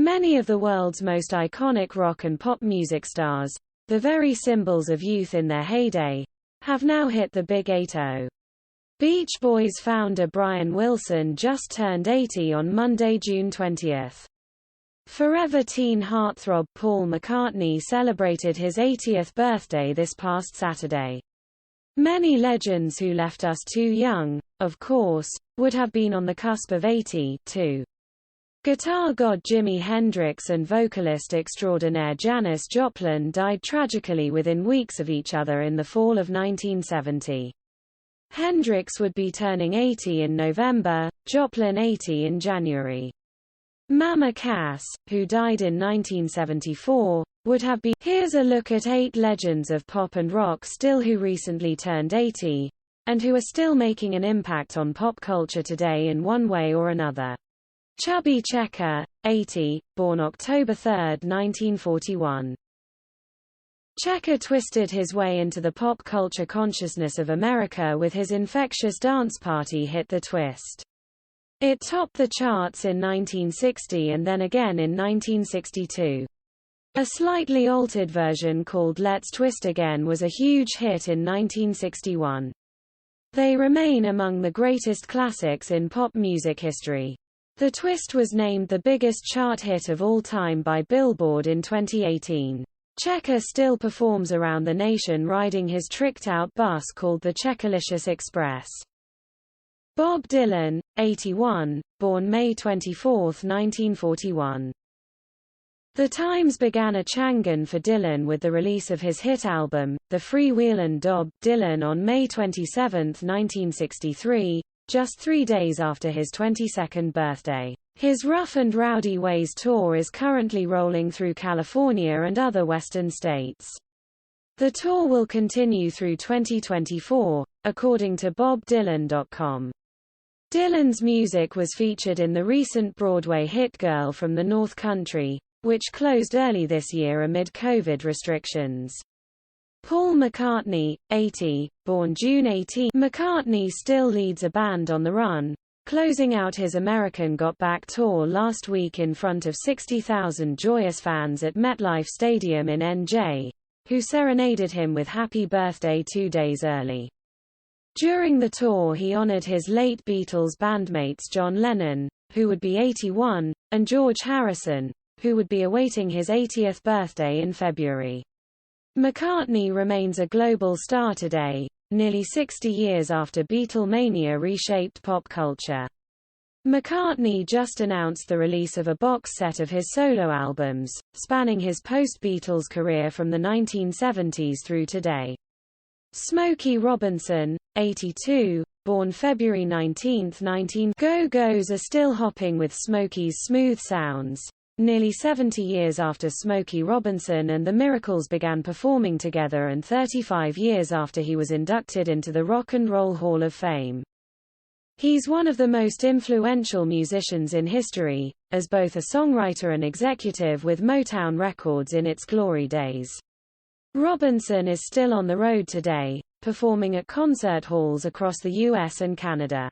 Many of the world's most iconic rock and pop music stars, the very symbols of youth in their heyday, have now hit the big 80. Beach Boys founder Brian Wilson just turned 80 on Monday, June 20. Forever teen heartthrob Paul McCartney celebrated his 80th birthday this past Saturday. Many legends who left us too young, of course, would have been on the cusp of 80, too. Guitar god Jimi Hendrix and vocalist extraordinaire Janis Joplin died tragically within weeks of each other in the fall of 1970. Hendrix would be turning 80 in November, Joplin 80 in January. Mama Cass, who died in 1974, would have been. Here's a look at 8 legends of pop and rock still who recently turned 80, and who are still making an impact on pop culture today in one way or another. Chubby Checker, 80, born October 3, 1941. Checker twisted his way into the pop culture consciousness of America with his infectious dance party hit The Twist. It topped the charts in 1960 and then again in 1962. A slightly altered version called Let's Twist Again was a huge hit in 1961. They remain among the greatest classics in pop music history. The Twist was named the biggest chart hit of all time by Billboard in 2018. Checker still performs around the nation riding his tricked-out bus called the Checkerlicious Express. Bob Dylan, 81, born May 24, 1941. The Times began a changan for Dylan with the release of his hit album, The Freewheelin' Bob Dylan on May 27, 1963, just 3 days after his 22nd birthday. His Rough and Rowdy Ways tour is currently rolling through California and other western states. The tour will continue through 2024, according to BobDylan.com. Dylan's music was featured in the recent Broadway hit Girl from the North Country, which closed early this year amid COVID restrictions. Paul McCartney, 80, born June 18. McCartney still leads a band on the run, closing out his American Got Back tour last week in front of 60,000 joyous fans at MetLife Stadium in NJ, who serenaded him with Happy Birthday 2 days early. During the tour he honored his late Beatles bandmates John Lennon, who would be 81, and George Harrison, who would be awaiting his 80th birthday in February. McCartney remains a global star today, nearly 60 years after Beatlemania reshaped pop culture. McCartney just announced the release of a box set of his solo albums, spanning his post-Beatles career from the 1970s through today. Smokey Robinson, 82, born February 19, Go-Go's are still hopping with Smokey's smooth sounds. Nearly 70 years after Smokey Robinson and the Miracles began performing together and 35 years after he was inducted into the Rock and Roll Hall of Fame. He's one of the most influential musicians in history, as both a songwriter and executive with Motown Records in its glory days. Robinson is still on the road today, performing at concert halls across the US and Canada.